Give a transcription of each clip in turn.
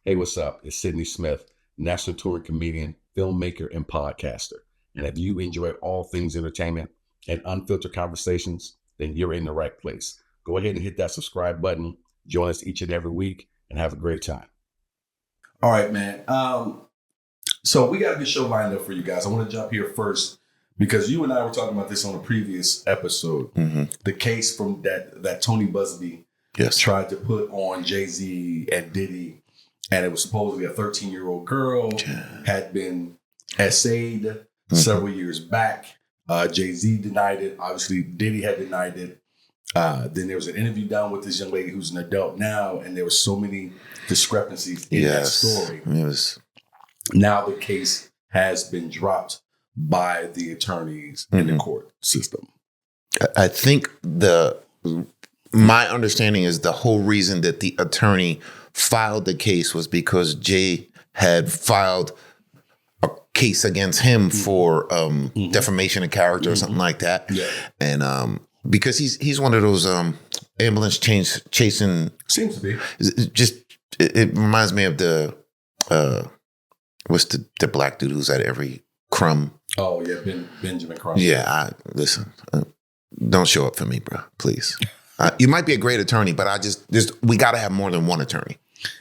Hey, what's up? It's Sidney Smith, national touring comedian, filmmaker, and podcaster. And if you enjoy all things entertainment and unfiltered conversations, then you're in the right place. Go ahead and hit that subscribe button. Join us each and every week and have a great time. All right, man. So we got a good show lined up for you guys. I want to jump here first because you and I were talking about this on a previous episode. The case from that Tony Buzzbee tried to put on Jay-Z and Diddy, and it was supposedly a 13-year-old girl had been essayed several years back. Jay-Z denied it. Obviously, Diddy had denied it. Then there was an interview done with this young lady who's an adult now, and there were so many discrepancies in that story. Now the case has been dropped by the attorneys in the court system. I think my understanding is the whole reason that the attorney filed the case was because Jay had filed a case against him for defamation of character or something like that. Yeah. And because he's one of those ambulance chasing. Seems to be. It reminds me of the what's the black dude who's at every crumb. Oh yeah, Benjamin Crumb. Yeah, listen. Don't show up for me, bro. Please. You might be a great attorney, but we got to have more than one attorney.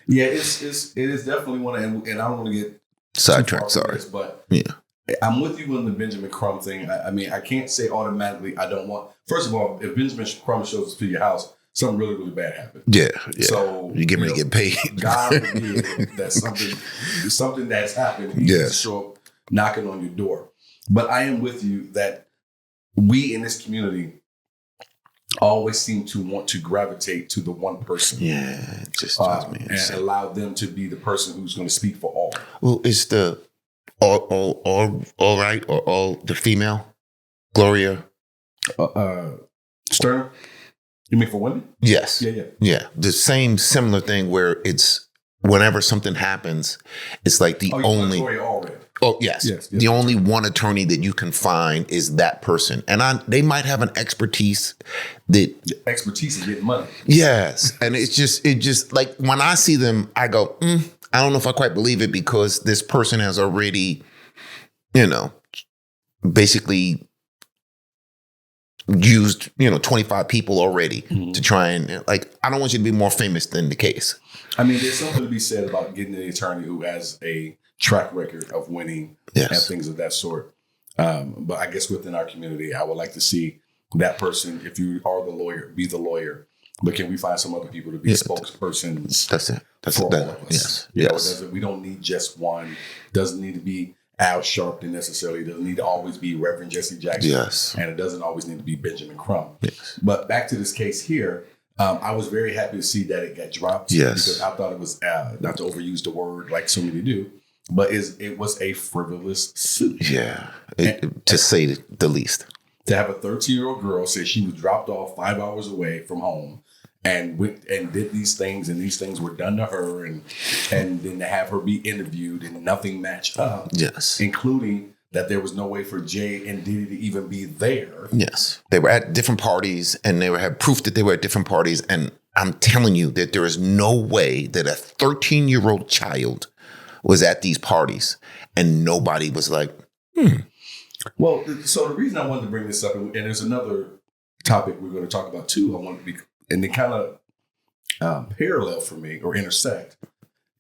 Yeah, it is definitely one, and I don't want to get sidetracked. Sorry, but yeah, I'm with you on the Benjamin Crumb thing. I mean, I can't say automatically I don't want. First of all, if Benjamin Crumb shows up to your house, something really, really bad happened. Yeah. So you get me to get paid. God forbid that something that's happened. He just show up knocking on your door. But I am with you that we in this community always seem to want to gravitate to the one person. Yeah, it just drives me insane. And allow them to be the person who's going to speak for all. Well, it's the all right or all the female Gloria Stern. You mean for women? Yes. Yeah. The same similar thing where it's whenever something happens, it's like the only. Gloria already. Oh, yes. The only one attorney that you can find is that person. And they might have an expertise that... Expertise in getting money. Yes. And it's just like when I see them, I go, I don't know if I quite believe it because this person has already, basically used, 25 people already to try and, I don't want you to be more famous than the case. I mean, there's something to be said about getting an attorney who has a track record of winning and things of that sort. But I guess within our community, I would like to see that person, if you are the lawyer, be the lawyer. But can we find some other people to be spokespersons? That's it. For all of us. Yes. We don't need just one. Doesn't need to be Al Sharpton necessarily. Doesn't need to always be Reverend Jesse Jackson. Yes. And it doesn't always need to be Benjamin Crumb. Yes. But back to this case here, I was very happy to see that it got dropped. Yes. Because I thought it was, not to overuse the word like so many do, but it was a frivolous suit. Yeah, to say the least. To have a 13-year-old girl say she was dropped off 5 hours away from home and went and did these things, and these things were done to her, and then to have her be interviewed and nothing matched up. Yes. Including that there was no way for Jay and Diddy to even be there. Yes. They were at different parties, and they had proof that they were at different parties, and I'm telling you that there is no way that a 13-year-old child was at these parties and nobody was like, Well, so the reason I wanted to bring this up, and there's another topic we're going to talk about too, and they kind of parallel for me or intersect,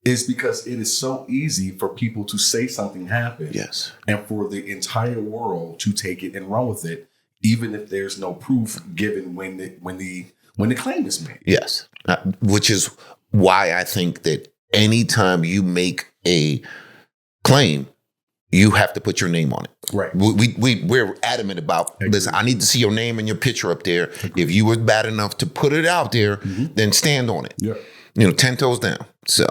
is because it is so easy for people to say something happened. Yes. And for the entire world to take it and run with it, even if there's no proof given when the claim is made. Yes. Which is why I think that anytime you make a claim, you have to put your name on it. Right. We're adamant about, listen, I need to see your name and your picture up there. If you were bad enough to put it out there, then stand on it. Yeah. 10 toes down. So.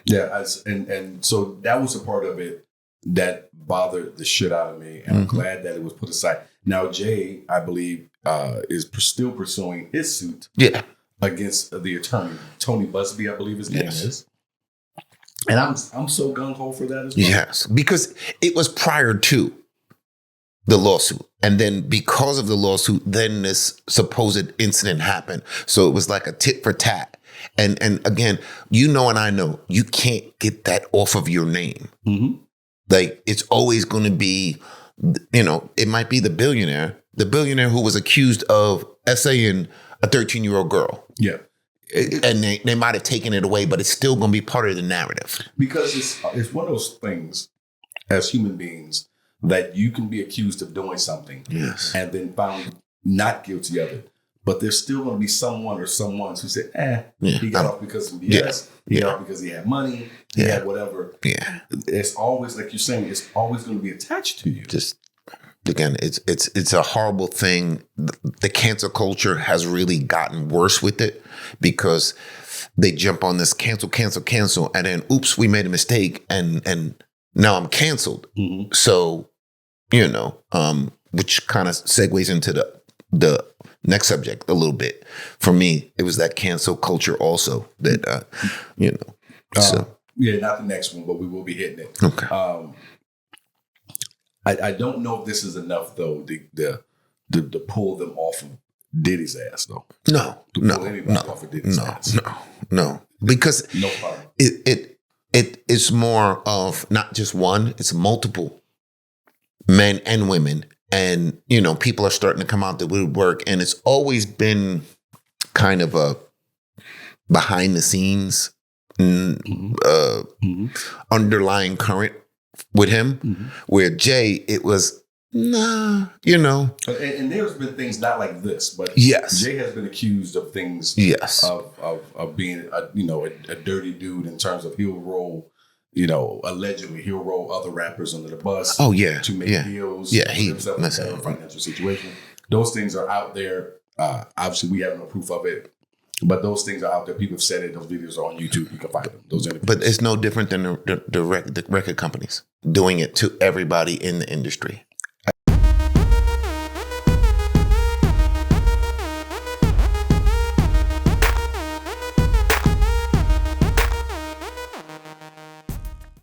Yeah. And so that was a part of it that bothered the shit out of me. And I'm glad that it was put aside. Now, Jay, I believe, is still pursuing his suit. Yeah. Against the attorney, Tony Buzzbee, I believe his name is. And I'm so gung-ho for that as well. Yes, because it was prior to the lawsuit. And then because of the lawsuit, then this supposed incident happened. So it was like a tit for tat. And again, you know, and I know you can't get that off of your name. Mm-hmm. Like it's always going to be, you know, it might be the billionaire who was accused of essaying a 13-year-old girl. Yeah. And they might have taken it away, but it's still going to be part of the narrative. Because it's one of those things as human beings that you can be accused of doing something and then found not guilty of it. But there's still going to be someone or someones who said, he got off because of BS. He got off because he had money. He had whatever. Yeah. It's always, like you're saying, it's always going to be attached to you. Just, again, it's a horrible thing. The cancel culture has really gotten worse with it because they jump on this cancel, and then, oops, we made a mistake, and now I'm canceled. Mm-hmm. So, you know, which kind of segues into the next subject a little bit. For me, it was that cancel culture also that, you know. So. Yeah, not the next one, but we will be hitting it. Okay. I don't know if this is enough, though, to pull them off of Diddy's ass, though. No. Off of Diddy's ass. No. Because no problem. It's more of not just one, it's multiple men and women. And, you know, people are starting to come out the woodwork, and it's always been kind of a behind the scenes underlying current with him, where Jay, it was, nah, you know. And there's been things not like this, but Jay has been accused of things of being, a dirty dude in terms of he'll roll, allegedly he'll roll other rappers under the bus. Oh, yeah. To make deals. Yeah, himself in a financial situation. Those things are out there. Obviously, we have no proof of it. But those things are out there. People have said it. Those videos are on YouTube. You can find them. Those interviews. But it's no different than the record companies doing it to everybody in the industry.